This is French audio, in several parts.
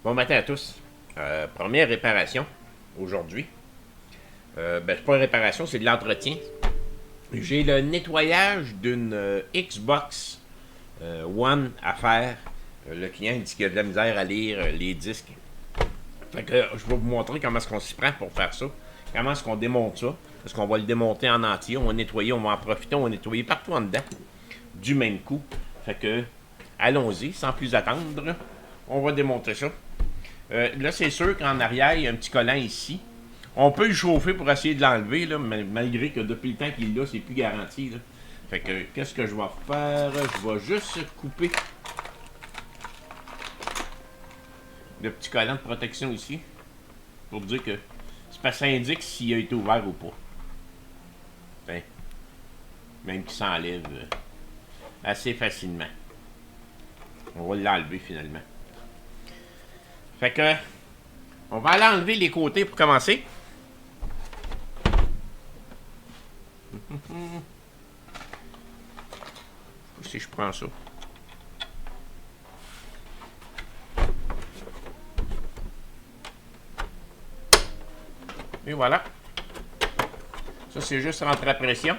Bon matin à tous. Première réparation aujourd'hui. C'est pas une réparation, c'est de l'entretien. J'ai le nettoyage d'une Xbox One à faire. Le client dit qu'il a de la misère à lire les disques. Fait que je vais vous montrer comment est-ce qu'on s'y prend pour faire ça. Comment est-ce qu'on démonte ça. Parce qu'on va le démonter en entier. On va nettoyer, on va en profiter, on va nettoyer partout en dedans. Du même coup. Fait que allons-y, sans plus attendre. On va démonter ça. Là, c'est sûr qu'en arrière, il y a un petit collant ici. On peut le chauffer pour essayer de l'enlever, là, malgré que depuis le temps qu'il est là, c'est plus garanti. Là. Fait que, qu'est-ce que je vais faire? Je vais juste couper le petit collant de protection ici. Pour dire que c'est parce que ça indique s'il a été ouvert ou pas. Enfin, même qu'il s'enlève assez facilement. On va l'enlever finalement. Fait que, on va aller enlever les côtés pour commencer. Si je prends ça. Et voilà. Ça, c'est juste rentrer à pression.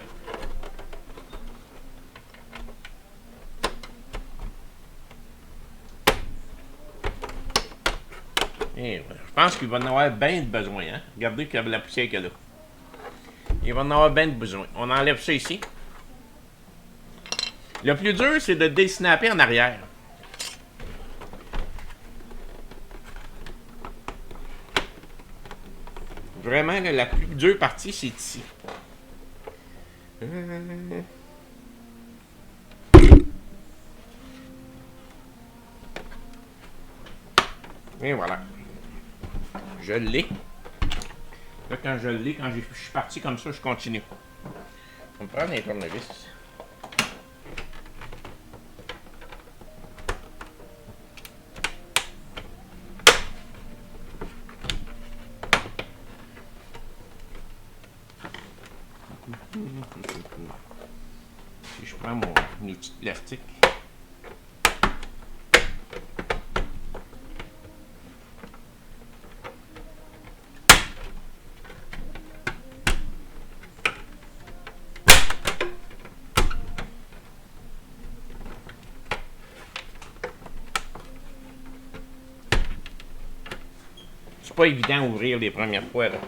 Et voilà. Je pense qu'il va en avoir bien de besoin. Hein? Regardez la poussière qu'il y a là. Il va en avoir bien de besoin. On enlève ça ici. Le plus dur, c'est de désnapper en arrière. Vraiment, là, la plus dure partie, c'est ici. Et voilà. Je l'ai. Là, quand je l'ai, quand je suis parti comme ça, je continue. On va prendre un tournevis. Si je prends mon outil de plastique. C'est pas évident d'ouvrir les premières fois là.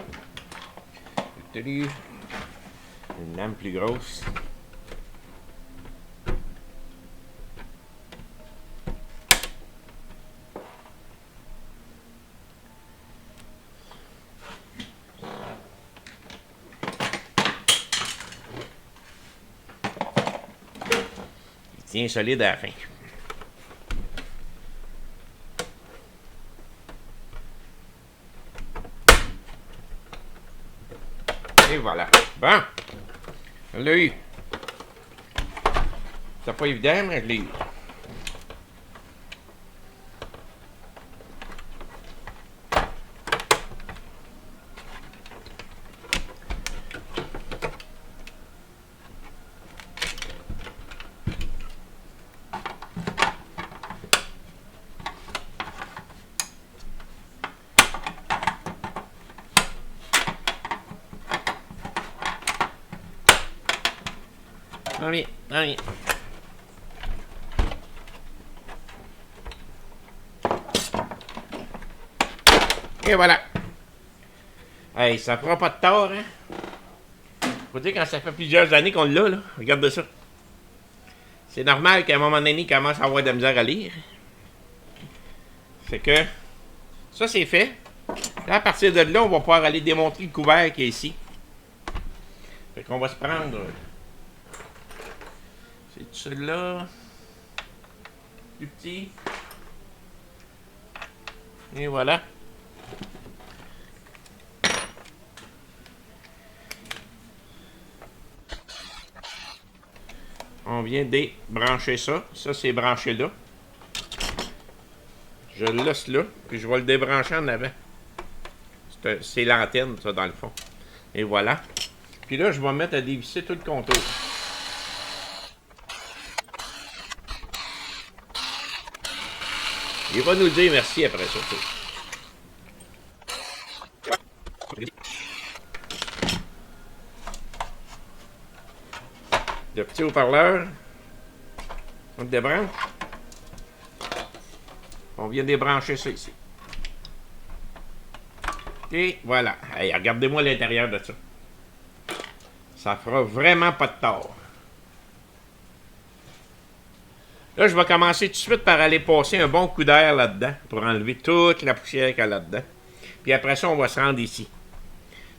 Une lame plus grosse. Il tient solide à la fin. Et voilà. Bon. Je l'ai eu. C'est pas évident, mais je l'ai eu. Allez, allez. Et voilà. Hey, ça fera pas de tort, hein? Faut dire quand ça fait plusieurs années qu'on l'a, là. Regarde ça. C'est normal qu'à un moment donné, il commence à avoir de la misère à lire. C'est que ça, c'est fait. Là, à partir de là, on va pouvoir aller démontrer le couvert qui est ici. Fait qu'on va se prendre... C'est celui-là. Plus petit. Et voilà. On vient de débrancher ça. Ça, c'est branché là. Je le laisse là, puis je vais le débrancher en avant. C'est l'antenne, ça, dans le fond. Et voilà. Puis là, je vais mettre à dévisser tout le contour. Il va nous dire merci après ça. Le petit haut-parleur. On le débranche. On vient débrancher ça ici. Et voilà. Hey, regardez-moi l'intérieur de ça. Ça fera vraiment pas de tort. Là, je vais commencer tout de suite par aller passer un bon coup d'air là-dedans pour enlever toute la poussière qu'il y a là-dedans. Puis après ça, on va se rendre ici.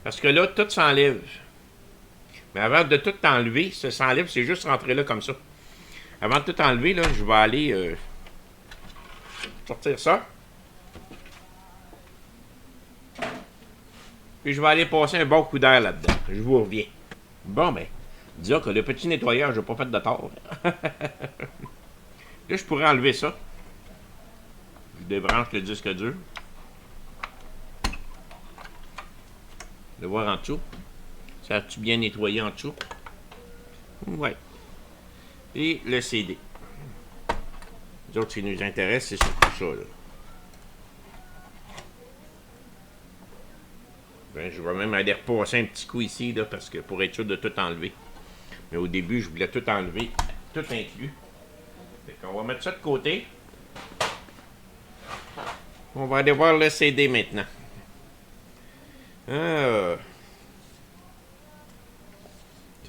Parce que là, tout s'enlève. Mais avant de tout enlever, ça s'enlève, c'est juste rentrer là comme ça. Avant de tout enlever, là, je vais aller sortir ça. Puis je vais aller passer un bon coup d'air là-dedans. Je vous reviens. Bon, ben, disons que le petit nettoyage n'a pas fait de tort. Là, je pourrais enlever ça. Je débranche le disque dur. Le voir en dessous. Ça a-tu bien nettoyé en dessous? Ouais. Et le CD. Les autres, ce qui nous intéresse, c'est surtout ça, là. Ben, je vais même aller repasser un petit coup ici, là, parce que pour être sûr de tout enlever. Mais au début, je voulais tout enlever, tout inclus. Fait qu'on va mettre ça de côté. On va aller voir le CD maintenant. Ah.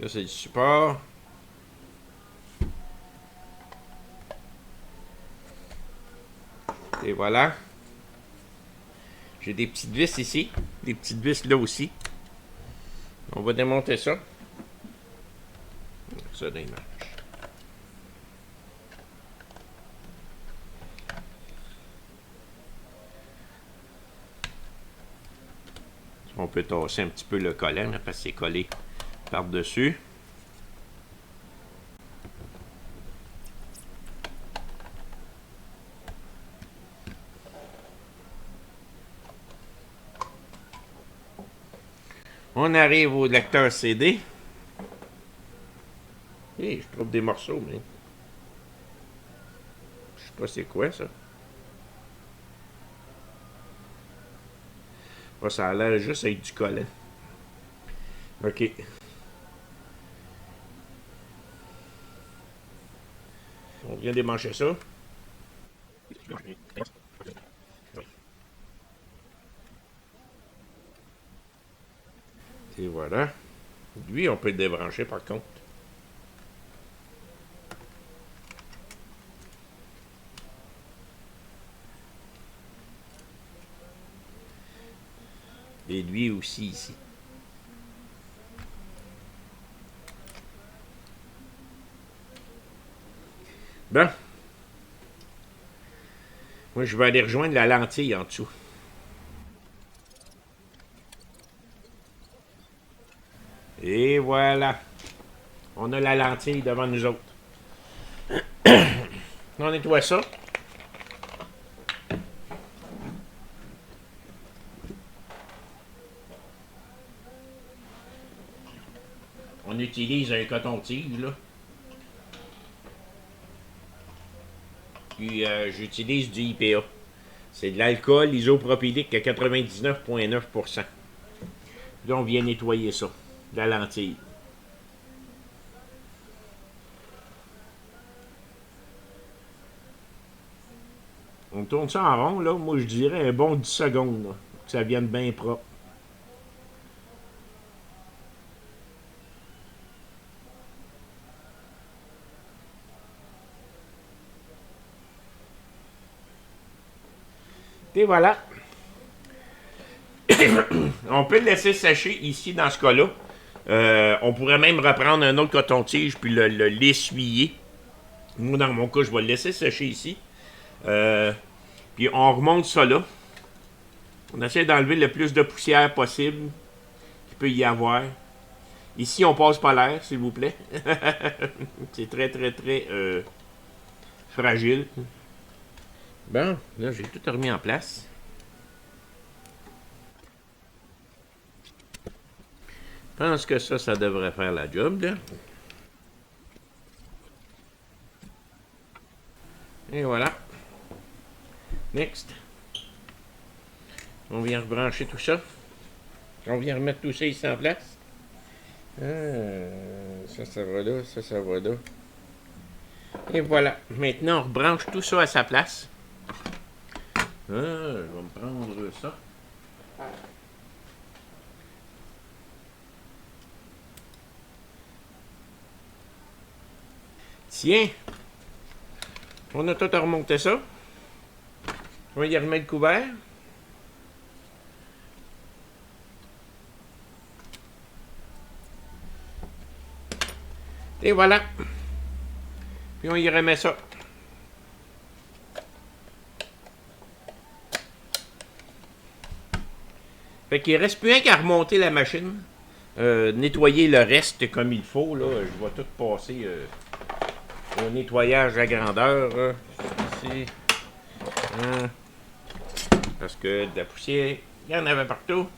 Ça, c'est le support. Et voilà. J'ai des petites vis ici. Des petites vis là aussi. On va démonter ça. Ça, dans les marches. On peut tasser un petit peu le collant, là, parce que c'est collé par-dessus. On arrive au lecteur CD. Hey, je trouve des morceaux, mais... Je sais pas c'est quoi, ça. Oh, ça a l'air juste avec du collant. OK. On vient démancher ça. Et voilà. Lui, on peut le débrancher par contre. Et lui aussi ici. Bon. Moi, je vais aller rejoindre la lentille en dessous. Et voilà. On a la lentille devant nous autres. On nettoie ça. On utilise un coton-tige, là. Puis j'utilise du IPA. C'est de l'alcool isopropylique à 99,9%. Là, on vient nettoyer ça, la lentille. On tourne ça en rond, là. Moi, je dirais un bon 10 secondes, là, pour que ça vienne bien propre. Et voilà. On peut le laisser sécher ici, dans ce cas-là. On pourrait même reprendre un autre coton-tige puis l'essuyer. Moi, dans mon cas, je vais le laisser sécher ici. Puis on remonte ça là. On essaie d'enlever le plus de poussière possible qu'il peut y avoir. Ici, on passe pas l'air, s'il vous plaît. C'est très, très, très fragile. Bon, là, j'ai tout remis en place. Je pense que ça devrait faire la job, là. Et voilà. Next. On vient rebrancher tout ça. On vient remettre tout ça ici en place. Ça va là, ça va là. Et voilà. Maintenant, on rebranche tout ça à sa place. Je vais me prendre ça. Tiens. On a tout à remonter ça. On va y remettre le couvert. Et voilà. Puis on y remet ça. Fait qu'il reste plus rien qu'à remonter la machine. Nettoyer le reste comme il faut. Là. Je vais tout passer au nettoyage à grandeur. Ici. Parce que de la poussière, il y en avait partout.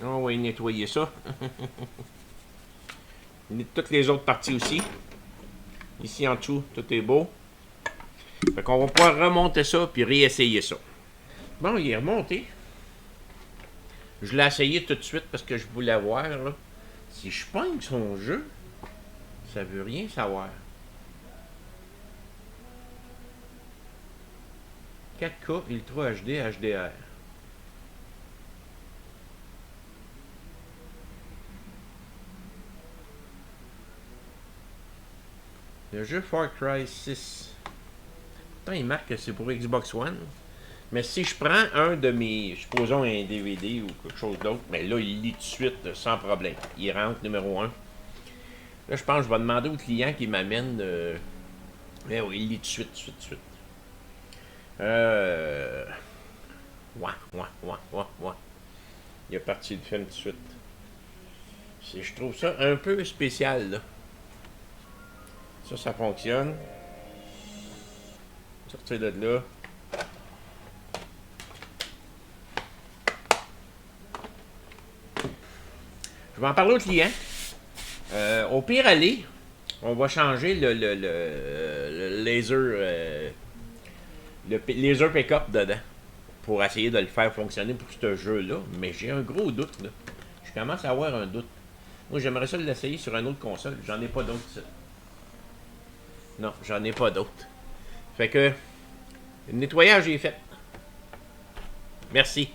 On va y nettoyer ça. Toutes les autres parties aussi. Ici en dessous, tout est beau. Fait qu'on va pouvoir remonter ça puis réessayer ça. Bon, il est remonté. Je l'ai essayé tout de suite parce que je voulais voir. Là. Si je pogne son jeu, ça veut rien savoir. 4K Ultra HD HDR. Le jeu Far Cry 6. Pourtant, il marque que c'est pour Xbox One. Mais si je prends un de mes, supposons un DVD ou quelque chose d'autre, mais là, il lit tout de suite sans problème. Il rentre numéro 1. Là, je pense que je vais demander au client qui m'amène. Mais oui, il lit tout de suite, tout de suite, tout de suite. Ouais. Il est parti le film tout de suite. Je trouve ça un peu spécial, là. Ça fonctionne. Sortir de là. Je vais en parler au client. Au pire aller, on va changer le laser le laser pick-up dedans pour essayer de le faire fonctionner pour ce jeu-là. Mais j'ai un gros doute, là. Je commence à avoir un doute. Moi, j'aimerais ça l'essayer sur une autre console. J'en ai pas d'autres. Non, j'en ai pas d'autres. Fait que le nettoyage est fait. Merci.